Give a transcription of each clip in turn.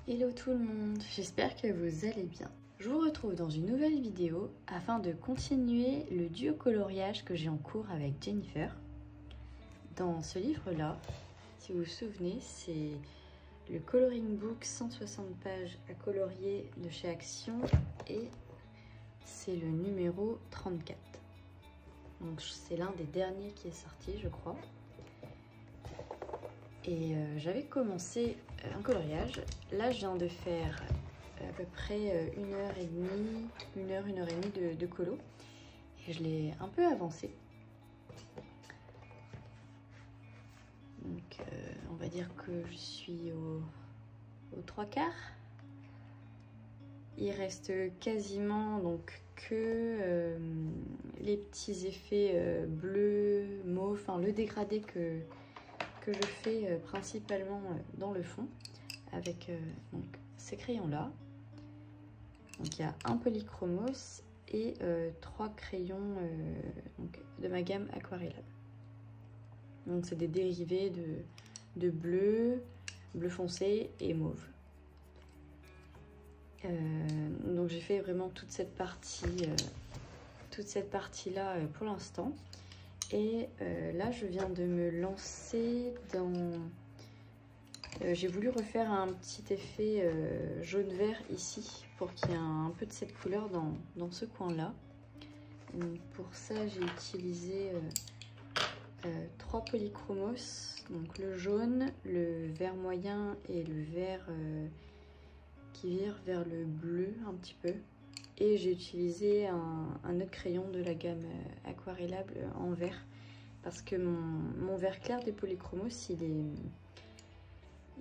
Hello tout le monde, j'espère que vous allez bien. Je vous retrouve dans une nouvelle vidéo afin de continuer le duo coloriage que j'ai en cours avec Jennifer. Dans ce livre-là, si vous vous souvenez, c'est le Coloring Book 160 pages à colorier de chez Action et c'est le numéro 34. Donc c'est l'un des derniers qui est sorti, je crois. Et j'avais commencé un coloriage. Là, je viens de faire à peu près 1 heure et demie de colo. Et je l'ai un peu avancé. Donc, on va dire que je suis aux 3/4. Il reste quasiment donc que les petits effets bleus, mauve, enfin le dégradé que je fais principalement dans le fond avec donc, ces crayons là. Donc il y a un polychromos et 3 crayons donc, de ma gamme Aquarellab. Donc c'est des dérivés de bleu, bleu foncé et mauve. Donc j'ai fait vraiment toute cette partie là pour l'instant. Et là, je viens de me lancer dans... j'ai voulu refaire un petit effet jaune-vert ici pour qu'il y ait un peu de cette couleur dans ce coin-là. Pour ça, j'ai utilisé 3 polychromos, donc le jaune, le vert moyen et le vert qui vire vers le bleu un petit peu. Et j'ai utilisé un autre crayon de la gamme Aquarellab en vert parce que mon vert clair des polychromos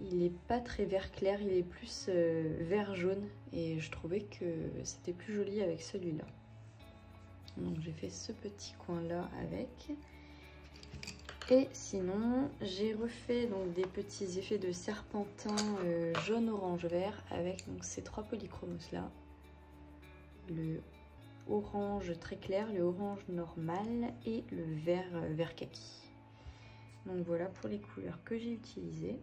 il est pas très vert clair, il est plus vert jaune et je trouvais que c'était plus joli avec celui-là. Donc j'ai fait ce petit coin là avec. Et sinon j'ai refait donc des petits effets de serpentin jaune orange vert avec donc ces 3 polychromos là. Le orange très clair, le orange normal et le vert kaki. Donc voilà pour les couleurs que j'ai utilisées.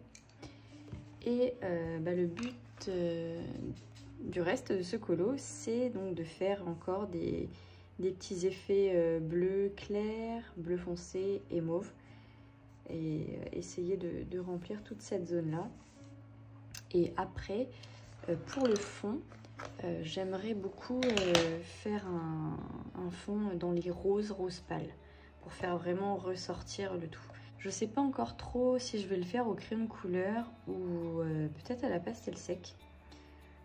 Et le but du reste de ce colo, c'est donc de faire encore des petits effets bleu clair, bleu foncé et mauve. Et essayer de remplir toute cette zone-là. Et après, pour le fond, j'aimerais beaucoup faire un fond dans les rose pâle pour faire vraiment ressortir le tout. Je sais pas encore trop si je vais le faire au crayon couleur ou peut-être à la pastel sec.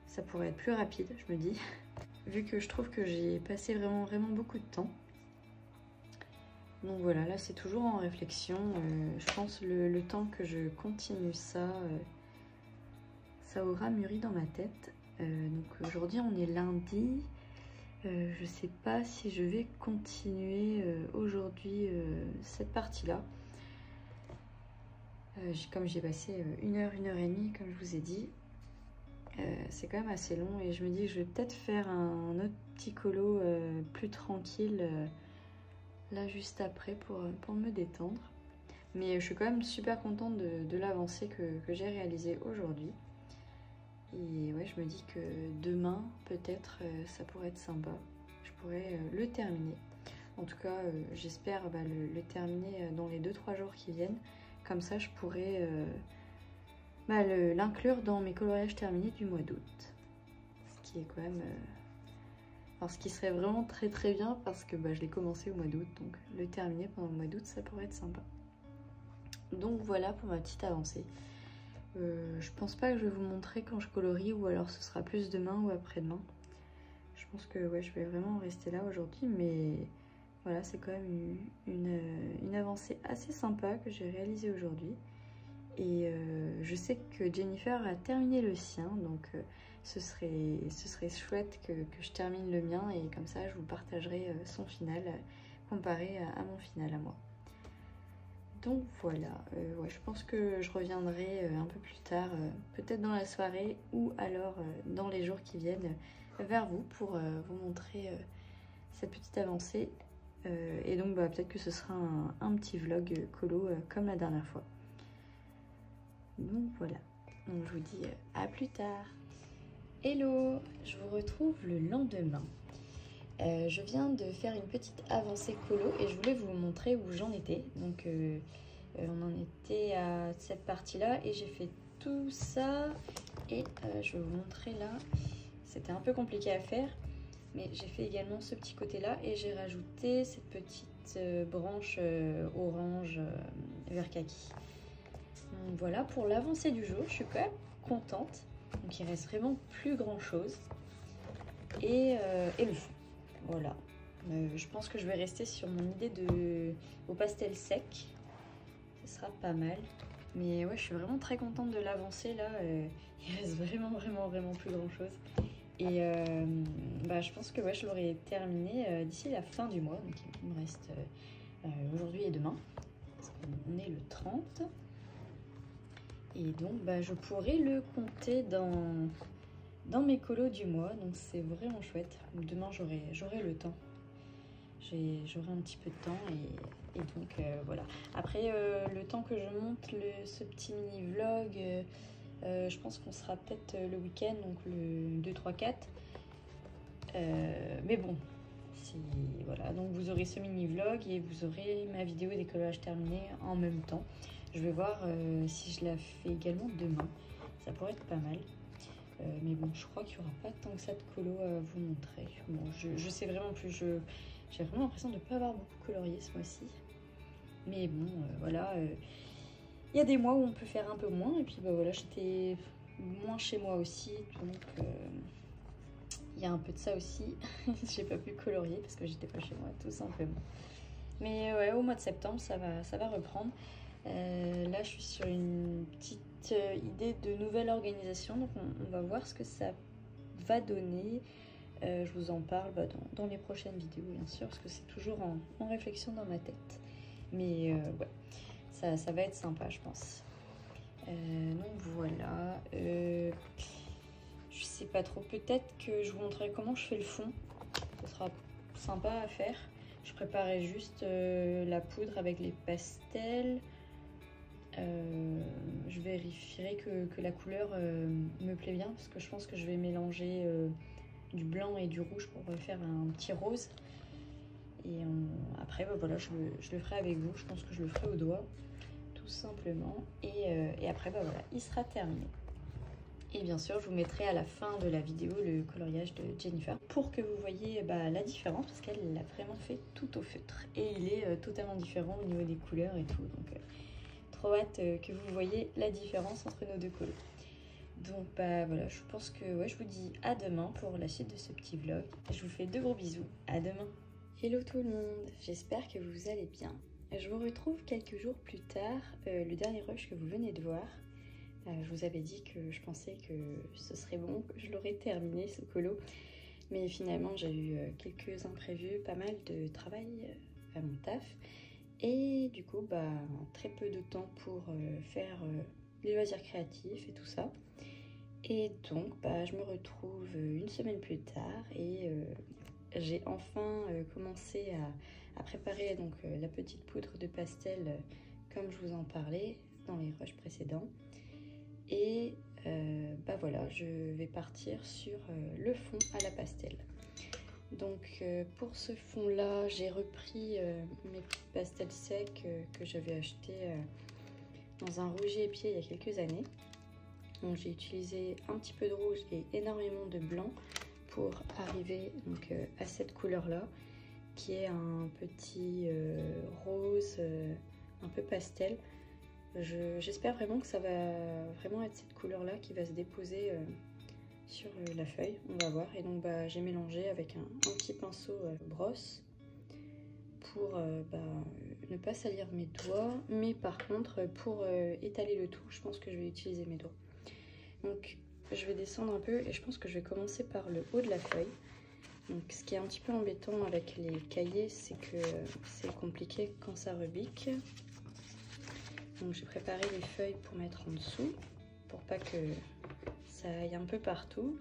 Ça pourrait être plus rapide, je me dis, vu que je trouve que j'ai passé vraiment beaucoup de temps. Donc voilà, là c'est toujours en réflexion. Je pense le temps que je continue ça, ça aura mûri dans ma tête. Donc aujourd'hui on est lundi, je sais pas si je vais continuer aujourd'hui cette partie là. Comme j'ai passé 1 heure et demie comme je vous ai dit, c'est quand même assez long et je me dis que je vais peut-être faire un autre petit colo plus tranquille là juste après pour me détendre. Mais je suis quand même super contente de l'avancée que j'ai réalisée aujourd'hui. Et ouais, je me dis que demain, peut-être, ça pourrait être sympa. Je pourrais le terminer. En tout cas, j'espère le terminer dans les 2-3 jours qui viennent. Comme ça, je pourrais l'inclure dans mes coloriages terminés du mois d'août. Ce qui est quand même... Alors, ce qui serait vraiment très bien parce que je l'ai commencé au mois d'août. Donc, le terminer pendant le mois d'août, ça pourrait être sympa. Donc, voilà pour ma petite avancée. Je pense pas que je vais vous montrer quand je colorie ou alors ce sera plus demain ou après-demain. Je pense que ouais, je vais vraiment rester là aujourd'hui, mais voilà, c'est quand même une avancée assez sympa que j'ai réalisée aujourd'hui. Et je sais que Jennifer a terminé le sien, donc ce serait chouette que je termine le mien et comme ça je vous partagerai son final comparé à mon final à moi. Donc voilà, ouais, je pense que je reviendrai un peu plus tard, peut-être dans la soirée ou alors dans les jours qui viennent vers vous pour vous montrer cette petite avancée. Et donc peut-être que ce sera un petit vlog colo comme la dernière fois. Donc voilà. Donc je vous dis à plus tard. Hello, je vous retrouve le lendemain. Je viens de faire une petite avancée colo et je voulais vous montrer où j'en étais. Donc on en était à cette partie-là et j'ai fait tout ça. Et je vais vous montrer là. C'était un peu compliqué à faire, mais j'ai fait également ce petit côté-là et j'ai rajouté cette petite branche orange vert kaki. Donc voilà pour l'avancée du jour. Je suis quand même contente. Donc il reste vraiment plus grand-chose. Et le fond. Voilà. Je pense que je vais rester sur mon idée au pastel sec. Ce sera pas mal. Mais ouais, je suis vraiment très contente de l'avancée là. Il reste vraiment plus grand chose. Et je pense que ouais, je l'aurai terminé d'ici la fin du mois. Donc il me reste aujourd'hui et demain. Parce qu'on est le 30. Et donc je pourrai le compter dans mes colos du mois. Donc c'est vraiment chouette. Demain j'aurai le temps. J'aurai un petit peu de temps et donc voilà. Après le temps que je monte ce petit mini vlog, je pense qu'on sera peut-être le week-end, donc le 2, 3, 4. Mais bon, voilà. Donc vous aurez ce mini vlog et vous aurez ma vidéo décollage terminée en même temps. Je vais voir si je la fais également demain. Ça pourrait être pas mal. Mais bon, je crois qu'il n'y aura pas tant que ça de colo à vous montrer. Bon, je sais vraiment plus. J'ai vraiment l'impression de ne pas avoir beaucoup colorié ce mois-ci. Mais bon, voilà. Il y a des mois où on peut faire un peu moins. Et puis voilà, j'étais moins chez moi aussi. Donc il y a un peu de ça aussi. J'ai pas pu colorier parce que j'étais pas chez moi, tout simplement. Mais ouais, au mois de septembre, ça va reprendre. Là, je suis sur une petite idée de nouvelle organisation. Donc on va voir ce que ça va donner. Je vous en parle dans les prochaines vidéos, bien sûr, parce que c'est toujours en réflexion dans ma tête. Mais ouais, ça va être sympa, je pense. Donc voilà. Je sais pas trop. Peut-être que je vous montrerai comment je fais le fond. Ce sera sympa à faire. Je préparais juste la poudre avec les pastels. Je vérifierai que la couleur me plaît bien, parce que je pense que je vais mélanger du blanc et du rouge pour faire un petit rose. Et après voilà, je le ferai avec vous. Je pense que je le ferai au doigt tout simplement. Et après voilà, il sera terminé. Et bien sûr, je vous mettrai à la fin de la vidéo le coloriage de Jennifer pour que vous voyez la différence, parce qu'elle l'a vraiment fait tout au feutre et il est totalement différent au niveau des couleurs et tout. Donc trop hâte que vous voyez la différence entre nos deux colos. Donc voilà, je pense que ouais, je vous dis à demain pour la suite de ce petit vlog. Je vous fais de gros bisous, à demain. Hello tout le monde, j'espère que vous allez bien. Je vous retrouve quelques jours plus tard, le dernier rush que vous venez de voir. Je vous avais dit que je pensais que ce serait bon, que je l'aurais terminé ce colo. Mais finalement j'ai eu quelques imprévus, pas mal de travail à mon taf. Et du coup très peu de temps pour faire les loisirs créatifs et tout ça. Et donc je me retrouve une semaine plus tard et j'ai enfin commencé à préparer donc la petite poudre de pastel comme je vous en parlais dans les rushs précédents. Et voilà, je vais partir sur le fond à la pastel. Donc pour ce fond là, j'ai repris mes petits pastels secs que j'avais achetés dans un rouge épié il y a quelques années. Donc j'ai utilisé un petit peu de rouge et énormément de blanc pour arriver donc à cette couleur là, qui est un petit rose un peu pastel. J'espère vraiment que ça va vraiment être cette couleur là qui va se déposer sur la feuille, on va voir. Et donc j'ai mélangé avec un petit pinceau brosse pour ne pas salir mes doigts, mais par contre pour étaler le tout, je pense que je vais utiliser mes doigts. Donc je vais descendre un peu et je pense que je vais commencer par le haut de la feuille. Donc ce qui est un petit peu embêtant avec les cahiers, c'est que c'est compliqué quand ça rebique. Donc j'ai préparé les feuilles pour mettre en dessous, pour pas que ça aille un peu partout.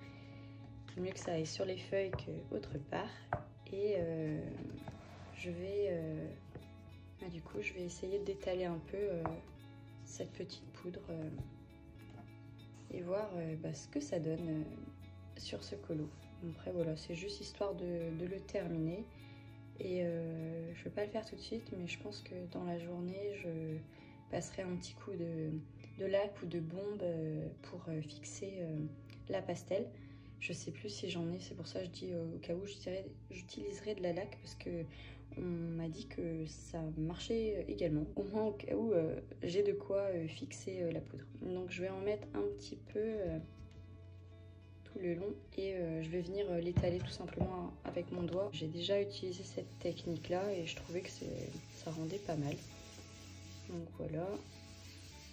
C'est mieux que ça aille sur les feuilles qu'autre part. Et je vais du coup je vais essayer d'étaler un peu cette petite poudre et voir ce que ça donne sur ce colo. Après voilà, c'est juste histoire de le terminer. Et je vais pas le faire tout de suite, mais je pense que dans la journée, je passerai un petit coup de lac ou de bombe pour fixer la pastel. Je sais plus si j'en ai, c'est pour ça que je dis au cas où j'utiliserai de la laque, parce que on m'a dit que ça marchait également. Au moins au cas où j'ai de quoi fixer la poudre. Donc je vais en mettre un petit peu tout le long et je vais venir l'étaler tout simplement avec mon doigt. J'ai déjà utilisé cette technique là et je trouvais que ça rendait pas mal. Donc voilà.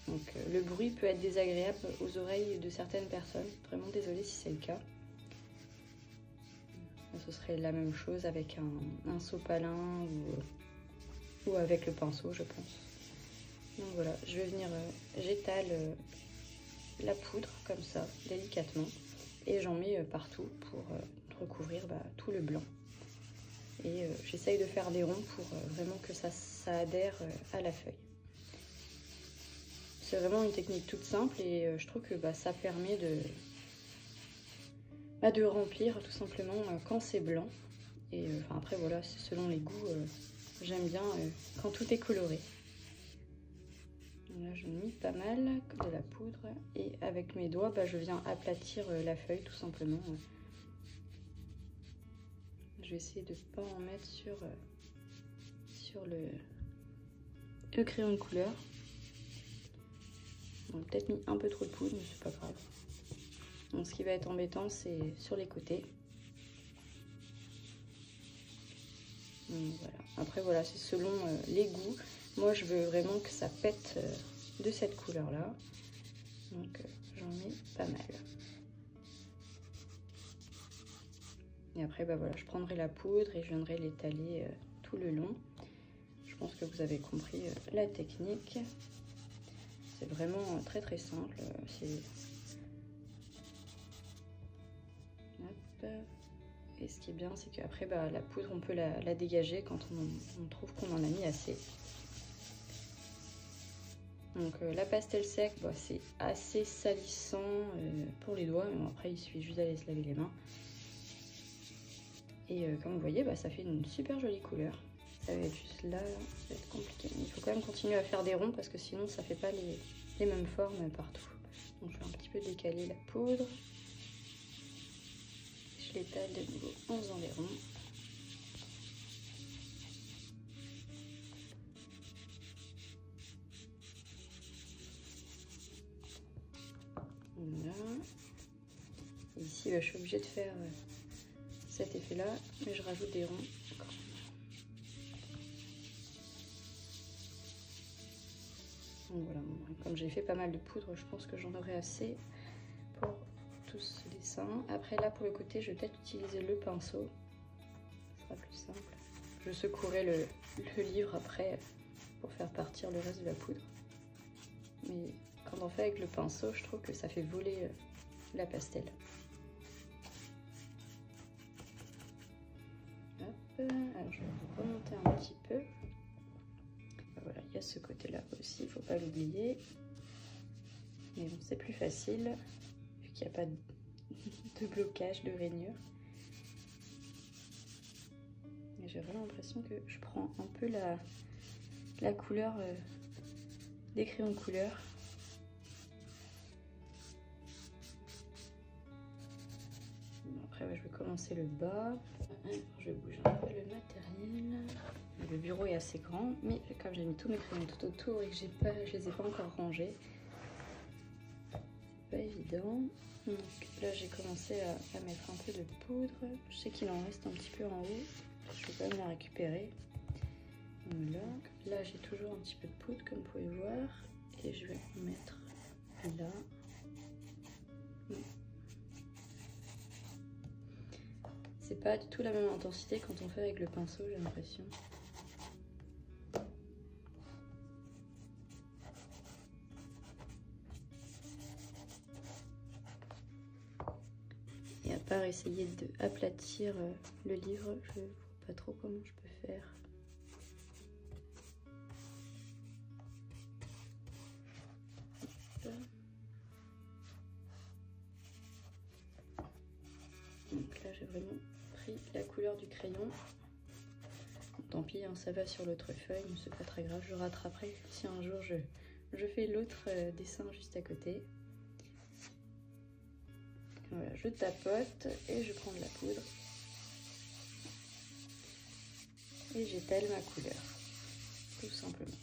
Donc le bruit peut être désagréable aux oreilles de certaines personnes. Vraiment désolée si c'est le cas. Ce serait la même chose avec un sopalin ou avec le pinceau, je pense. Donc voilà, je vais venir, j'étale la poudre comme ça, délicatement. Et j'en mets partout pour recouvrir tout le blanc. Et j'essaye de faire des ronds pour vraiment que ça adhère à la feuille. C'est vraiment une technique toute simple et je trouve que ça permet de remplir tout simplement quand c'est blanc. Et après voilà, c'est selon les goûts, j'aime bien quand tout est coloré. Là je mets pas mal de la poudre et avec mes doigts je viens aplatir la feuille tout simplement. Je vais essayer de pas en mettre sur le crayon de couleur. On a peut-être mis un peu trop de poudre, mais c'est pas grave. Donc ce qui va être embêtant, c'est sur les côtés. Donc, voilà. Après voilà, c'est selon les goûts. Moi je veux vraiment que ça pète de cette couleur là. Donc j'en mets pas mal. Et après voilà, je prendrai la poudre et je viendrai l'étaler tout le long. Je pense que vous avez compris la technique. C'est vraiment très très simple. Hop. Et ce qui est bien, c'est qu'après la poudre, on peut la dégager quand on trouve qu'on en a mis assez. Donc la pastel sec, c'est assez salissant pour les doigts, mais après il suffit juste d'aller se laver les mains. Et comme vous voyez, ça fait une super jolie couleur. Ça va être juste là, ça va être compliqué. Mais il faut quand même continuer à faire des ronds parce que sinon ça fait pas les mêmes formes partout. Donc je vais un petit peu décaler la poudre. Je l'étale de nouveau en faisant des ronds. Voilà. Et ici, je suis obligée de faire cet effet-là, mais je rajoute des ronds encore. Donc voilà, comme j'ai fait pas mal de poudre, je pense que j'en aurai assez pour tout ce dessin. Après là, pour le côté, je vais peut-être utiliser le pinceau. Ce sera plus simple. Je secouerai le livre après pour faire partir le reste de la poudre. Mais quand on fait avec le pinceau, je trouve que ça fait voler la pastel. Hop, alors je vais remonter un petit peu. Voilà, il y a ce côté-là aussi, il ne faut pas l'oublier. Mais bon, c'est plus facile, vu qu'il n'y a pas de blocage, de rainure. Et j'ai vraiment l'impression que je prends un peu la couleur des crayons de couleur. Après, je vais commencer le bas. Je bouge un peu le matériel. Le bureau est assez grand, mais comme j'ai mis tous mes crayons tout autour et que je les ai pas encore rangés, c'est pas évident. Donc là, j'ai commencé à mettre un peu de poudre. Je sais qu'il en reste un petit peu en haut. Je vais quand même la récupérer. Voilà. Là, j'ai toujours un petit peu de poudre, comme vous pouvez voir. Et je vais en mettre là. C'est pas du tout la même intensité quand on fait avec le pinceau, j'ai l'impression. Et à part essayer d'aplatir le livre, je ne vois pas trop comment je peux faire. Donc là j'ai vraiment pris la couleur du crayon. Tant pis, hein, ça va sur l'autre feuille, mais c'est pas très grave, je rattraperai si un jour je fais l'autre dessin juste à côté. Voilà, je tapote et je prends de la poudre. Et j'étale ma couleur, tout simplement.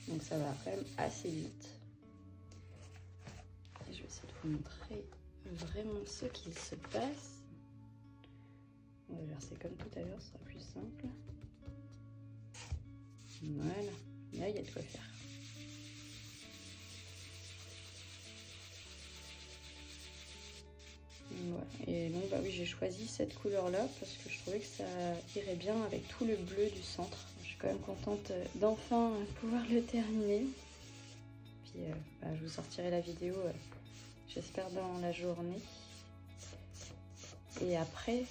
Donc ça va quand même assez vite. Et je vais essayer de vous montrer vraiment ce qu'il se passe. On va verser comme tout à l'heure, ce sera plus simple. Voilà, là il y a de quoi faire. Voilà. Et donc bah oui, j'ai choisi cette couleur là parce que je trouvais que ça irait bien avec tout le bleu du centre. Je suis quand même contente d'enfin pouvoir le terminer. Puis bah, je vous sortirai la vidéo j'espère dans la journée. Et après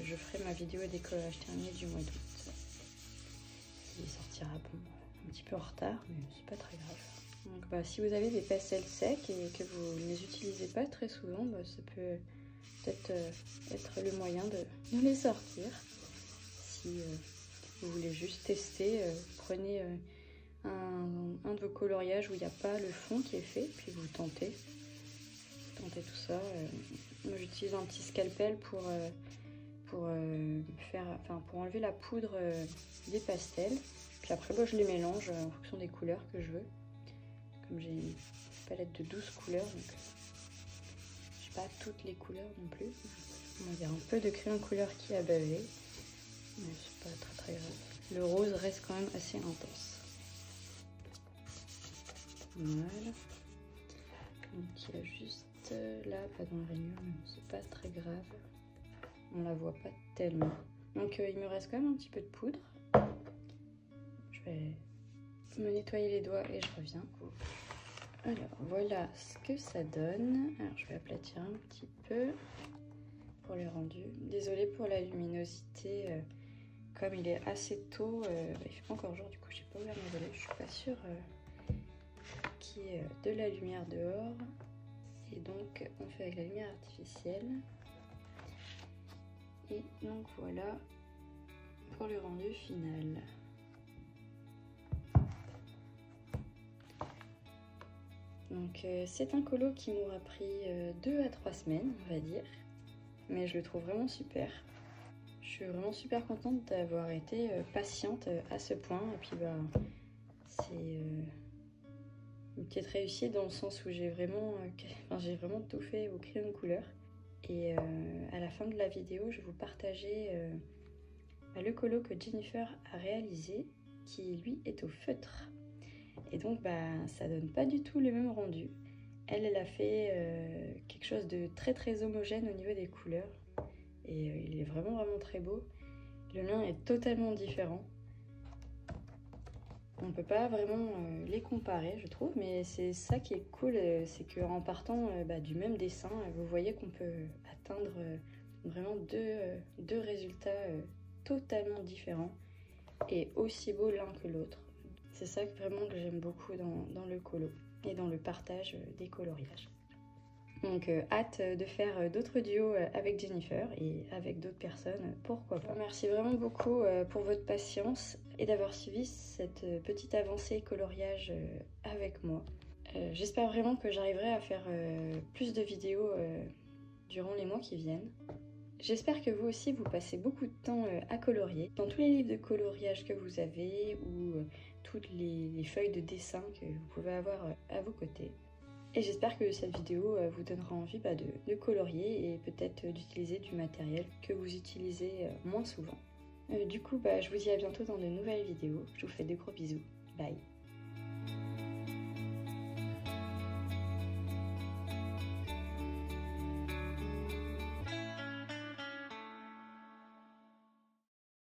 je ferai ma vidéo décollage terminé du mois d'août. Il sortira bon, un petit peu en retard, mais c'est pas très grave. Donc bah, si vous avez des pastels secs et que vous ne les utilisez pas très souvent, bah, ça peut peut-être être le moyen de les sortir. Si vous voulez juste tester, prenez un de vos coloriages où il n'y a pas le fond qui est fait, puis vous tentez tout ça. Moi j'utilise un petit scalpel pour enlever la poudre des pastels. Puis après moi je les mélange en fonction des couleurs que je veux. Comme j'ai une palette de 12 couleurs, donc je n'ai pas toutes les couleurs non plus. On va dire un peu de crayon couleur qui a bavé, mais c'est pas très grave. Le rose reste quand même assez intense. Voilà. Donc il y a juste là, pas dans la rainure, mais c'est pas très grave. On la voit pas tellement. Donc il me reste quand même un petit peu de poudre. Je vais me nettoyer les doigts et je reviens. Alors voilà ce que ça donne. Alors je vais aplatir un petit peu pour le rendu. Désolée pour la luminosité, comme il est assez tôt, il fait pas encore jour, du coup j'ai pas ouvert mes volets, je suis pas sûre qu'il y ait de la lumière dehors. Et donc on fait avec la lumière artificielle. Et donc voilà pour le rendu final. Donc c'est un colo qui m'aura pris 2 à 3 semaines, on va dire. Mais je le trouve vraiment super. Je suis vraiment super contente d'avoir été patiente à ce point. Et puis bah c'est une petite réussite dans le sens où j'ai vraiment tout fait au crayon de couleur. Et à la fin de la vidéo, je vais vous partager le colo que Jennifer a réalisé, qui lui est au feutre. Et donc bah ça donne pas du tout le même rendu. Elle a fait quelque chose de très homogène au niveau des couleurs. Et il est vraiment très beau. Le mien est totalement différent. On peut pas vraiment les comparer, je trouve, mais c'est ça qui est cool, c'est qu'en partant du même dessin, vous voyez qu'on peut atteindre vraiment deux résultats totalement différents et aussi beaux l'un que l'autre. C'est ça vraiment que j'aime beaucoup dans le colo et dans le partage des coloriages. Donc hâte de faire d'autres duos avec Jennifer et avec d'autres personnes, pourquoi pas. Merci vraiment beaucoup pour votre patience et d'avoir suivi cette petite avancée coloriage avec moi. J'espère vraiment que j'arriverai à faire plus de vidéos durant les mois qui viennent. J'espère que vous aussi vous passez beaucoup de temps à colorier. Dans tous les livres de coloriage que vous avez ou toutes les feuilles de dessin que vous pouvez avoir à vos côtés. Et j'espère que cette vidéo vous donnera envie de colorier et peut-être d'utiliser du matériel que vous utilisez moins souvent. Du coup, je vous dis à bientôt dans de nouvelles vidéos. Je vous fais de gros bisous. Bye!